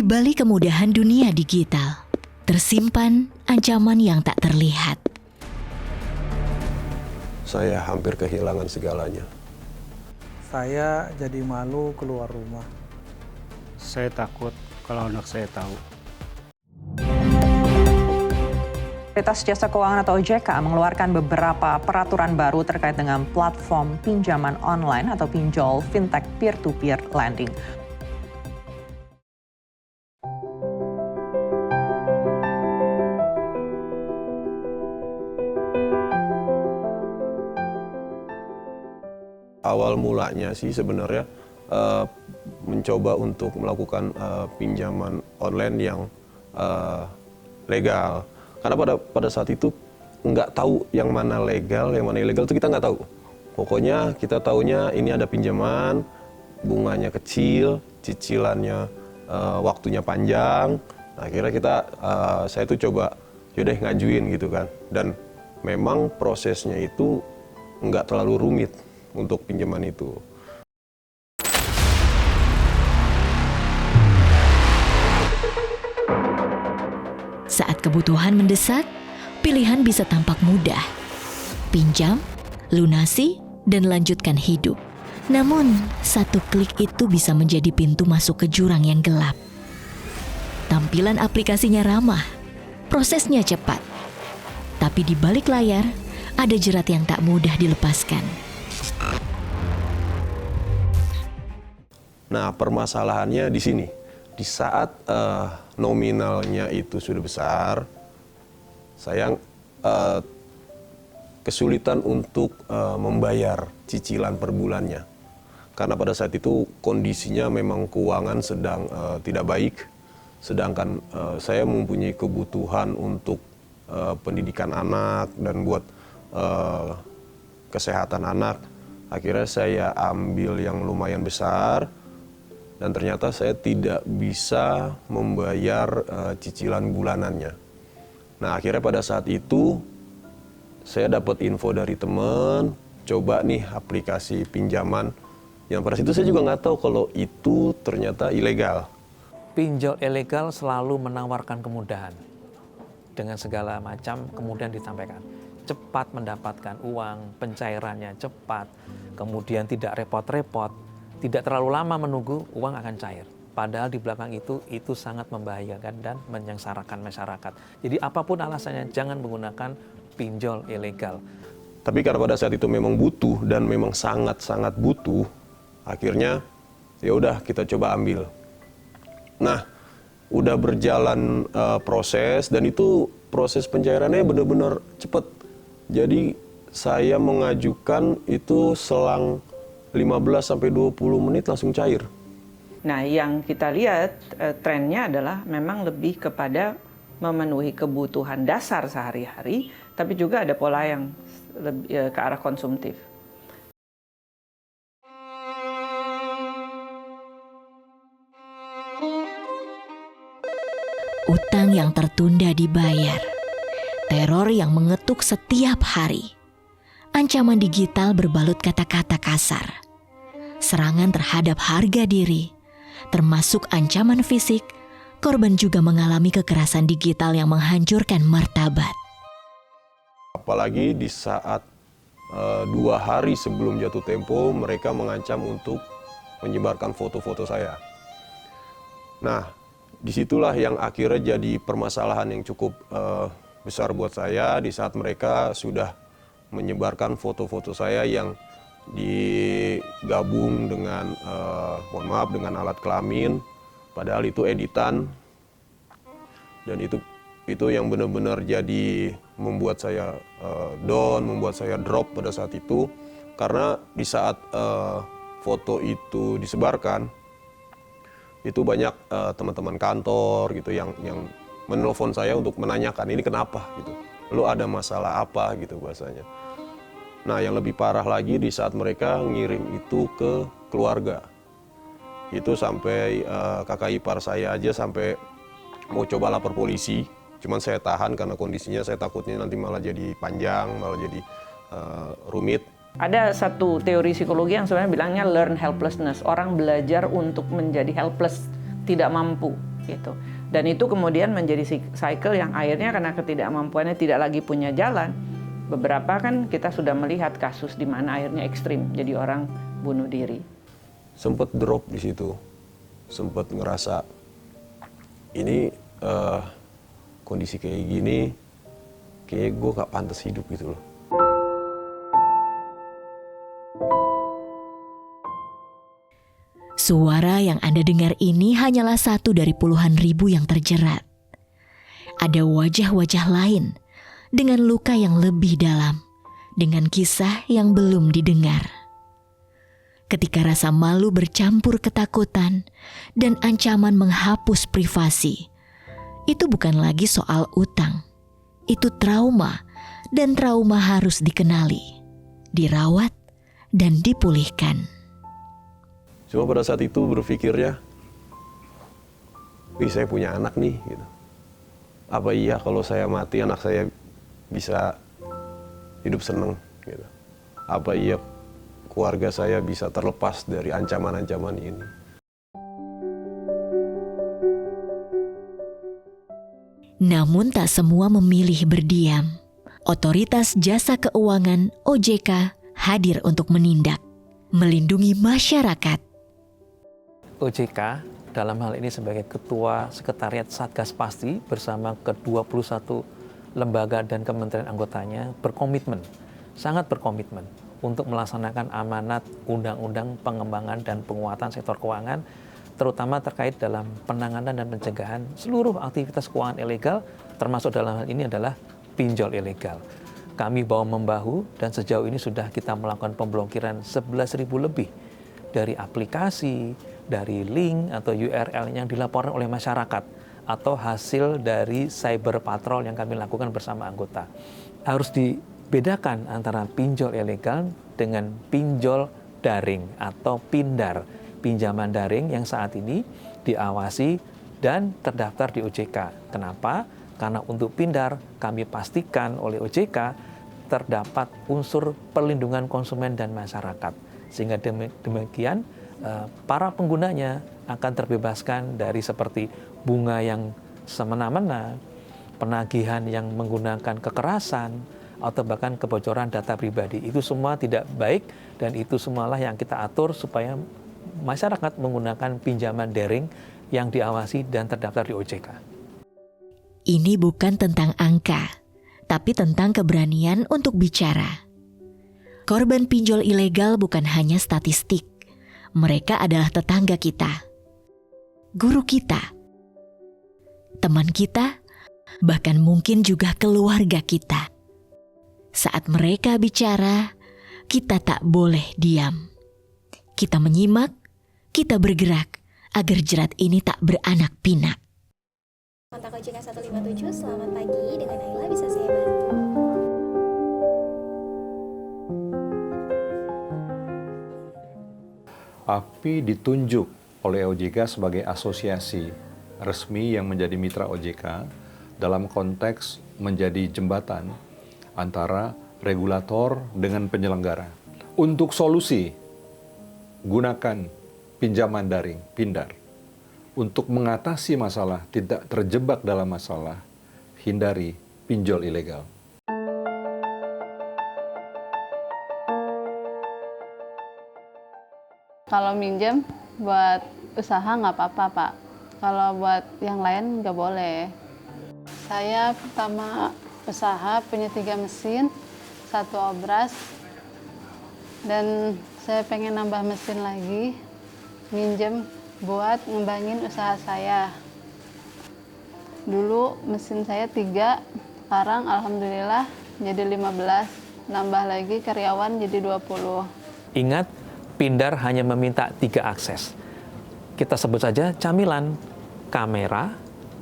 Di balik kemudahan dunia digital, tersimpan ancaman yang tak terlihat. Saya hampir kehilangan segalanya. Saya jadi malu keluar rumah. Saya takut kalau anak saya tahu. Otoritas Jasa Keuangan atau OJK mengeluarkan beberapa peraturan baru terkait dengan platform pinjaman online atau pinjol fintech peer-to-peer lending. Awal mulanya sih sebenarnya mencoba untuk melakukan pinjaman online yang legal. Karena pada saat itu nggak tahu yang mana legal, yang mana ilegal itu kita nggak tahu. Pokoknya kita taunya ini ada pinjaman, bunganya kecil, cicilannya waktunya panjang. Nah, akhirnya saya tuh coba yaudah ngajuin gitu kan. Dan memang prosesnya itu nggak terlalu rumit untuk pinjaman itu. Saat kebutuhan mendesak, pilihan bisa tampak mudah. Pinjam, lunasi, dan lanjutkan hidup. Namun, satu klik itu bisa menjadi pintu masuk ke jurang yang gelap. Tampilan aplikasinya ramah, prosesnya cepat. Tapi di balik layar, ada jerat yang tak mudah dilepaskan. Nah, permasalahannya di sini. Di saat nominalnya itu sudah besar, saya kesulitan untuk membayar cicilan per bulannya. Karena pada saat itu kondisinya memang keuangan sedang tidak baik, sedangkan saya mempunyai kebutuhan untuk pendidikan anak dan buat kesehatan anak. Akhirnya saya ambil yang lumayan besar, dan ternyata saya tidak bisa membayar cicilan bulanannya. Nah, akhirnya pada saat itu saya dapat info dari teman, coba nih aplikasi pinjaman. Yang pada situ saya juga nggak tahu kalau itu ternyata ilegal. Pinjol ilegal selalu menawarkan kemudahan. Dengan segala macam kemudian disampaikan. Cepat mendapatkan uang, pencairannya cepat, kemudian tidak repot-repot. Tidak terlalu lama menunggu, uang akan cair. Padahal di belakang itu sangat membahayakan dan menyengsarakan masyarakat. Jadi apapun alasannya, jangan menggunakan pinjol ilegal. Tapi karena pada saat itu memang butuh dan memang sangat-sangat butuh, akhirnya ya udah kita coba ambil. Nah, udah berjalan proses dan itu proses pencairannya benar-benar cepat. Jadi saya mengajukan itu selang 15-20 menit langsung cair. Nah, yang kita lihat trennya adalah memang lebih kepada memenuhi kebutuhan dasar sehari-hari, tapi juga ada pola yang lebih ke arah konsumtif. Utang yang tertunda dibayar, teror yang mengetuk setiap hari, ancaman digital berbalut kata-kata kasar, serangan terhadap harga diri, termasuk ancaman fisik. Korban juga mengalami kekerasan digital yang menghancurkan martabat. Apalagi di saat 2 hari sebelum jatuh tempo, mereka mengancam untuk menyebarkan foto-foto saya. Nah, disitulah yang akhirnya jadi permasalahan yang cukup besar buat saya di saat mereka sudah menyebarkan foto-foto saya yang digabung dengan mohon maaf dengan alat kelamin, padahal itu editan, dan itu yang benar-benar jadi membuat saya down, membuat saya drop pada saat itu, karena di saat foto itu disebarkan itu banyak teman-teman kantor gitu yang menelpon saya untuk menanyakan ini kenapa gitu, lo ada masalah apa gitu bahasanya. Nah, yang lebih parah lagi di saat mereka ngirim itu ke keluarga. Itu sampai kakak ipar saya aja sampai mau coba lapor polisi. Cuman saya tahan karena kondisinya saya takutnya nanti malah jadi panjang, malah jadi rumit. Ada satu teori psikologi yang sebenarnya bilangnya learn helplessness. Orang belajar untuk menjadi helpless, tidak mampu. gitu. Dan itu kemudian menjadi cycle yang akhirnya karena ketidakmampuannya tidak lagi punya jalan. Beberapa kan kita sudah melihat kasus di mana akhirnya ekstrim, jadi orang bunuh diri. Sempat drop di situ, sempat ngerasa ini kondisi kayak gini, kayak gue gak pantas hidup gitu loh. Suara yang Anda dengar ini hanyalah satu dari puluhan ribu yang terjerat. Ada wajah-wajah lain dengan luka yang lebih dalam, dengan kisah yang belum didengar. Ketika rasa malu bercampur ketakutan dan ancaman menghapus privasi, itu bukan lagi soal utang. Itu trauma, dan trauma harus dikenali, dirawat, dan dipulihkan. Cuma pada saat itu berpikirnya, saya punya anak nih, gitu. Apa iya kalau saya mati anak saya bisa hidup seneng, gitu. Apa iya keluarga saya bisa terlepas dari ancaman-ancaman ini. Namun tak semua memilih berdiam. Otoritas Jasa Keuangan OJK hadir untuk menindak, melindungi masyarakat. OJK dalam hal ini sebagai Ketua Sekretariat Satgas Pasti bersama ke-21 lembaga dan kementerian anggotanya berkomitmen, sangat berkomitmen untuk melaksanakan amanat Undang-Undang Pengembangan dan Penguatan Sektor Keuangan, terutama terkait dalam penanganan dan pencegahan seluruh aktivitas keuangan ilegal, termasuk dalam hal ini adalah pinjol ilegal. Kami bahu-membahu dan sejauh ini sudah kita melakukan pemblokiran 11.000 lebih dari aplikasi, dari link atau URL yang dilaporkan oleh masyarakat atau hasil dari cyber patrol yang kami lakukan bersama anggota. Harus dibedakan antara pinjol ilegal dengan pinjol daring atau pindar, pinjaman daring yang saat ini diawasi dan terdaftar di OJK. Kenapa? Karena untuk pindar kami pastikan oleh OJK terdapat unsur perlindungan konsumen dan masyarakat. Sehingga demikian para penggunanya akan terbebaskan dari seperti bunga yang semena-mena, penagihan yang menggunakan kekerasan, atau bahkan kebocoran data pribadi. Itu semua tidak baik dan itu semualah yang kita atur supaya masyarakat menggunakan pinjaman daring yang diawasi dan terdaftar di OJK. Ini bukan tentang angka, tapi tentang keberanian untuk bicara. Korban pinjol ilegal bukan hanya statistik. Mereka adalah tetangga kita, guru kita, teman kita, bahkan mungkin juga keluarga kita. Saat mereka bicara, kita tak boleh diam. Kita menyimak, kita bergerak agar jerat ini tak beranak pinak. Kontak OJK 157, selamat pagi, dengan Naila bisa saya bantu? API ditunjuk oleh OJK sebagai asosiasi resmi yang menjadi mitra OJK dalam konteks menjadi jembatan antara regulator dengan penyelenggara. Untuk solusi, gunakan pinjaman daring, pindar. Untuk mengatasi masalah, tidak terjebak dalam masalah, hindari pinjol ilegal. Kalau minjem buat usaha nggak apa-apa, Pak. Kalau buat yang lain nggak boleh. Saya pertama usaha punya 3 mesin, 1 obras, dan saya pengen nambah mesin lagi, minjem buat ngembangin usaha saya. Dulu mesin saya 3, sekarang alhamdulillah jadi 15, nambah lagi karyawan jadi 20. Ingat, pindar hanya meminta 3 akses. Kita sebut saja camilan, kamera,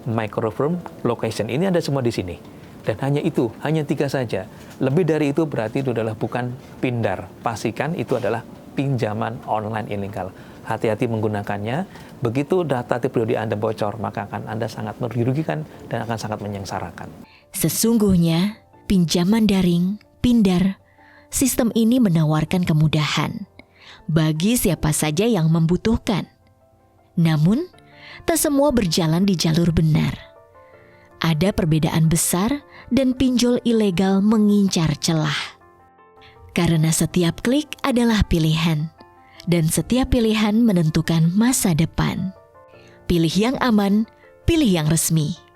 microphone, location. Ini ada semua di sini. Dan hanya itu, hanya 3 saja. Lebih dari itu berarti itu adalah bukan pindar. Pastikan itu adalah pinjaman online ilegal. Hati-hati menggunakannya. Begitu data pribadi Anda bocor, maka akan Anda sangat merugikan dan akan sangat menyengsarakan. Sesungguhnya, pinjaman daring, pindar, sistem ini menawarkan kemudahan bagi siapa saja yang membutuhkan. Namun, tak semua berjalan di jalur benar. Ada perbedaan besar dan pinjol ilegal mengincar celah. Karena setiap klik adalah pilihan, dan setiap pilihan menentukan masa depan. Pilih yang aman, pilih yang resmi.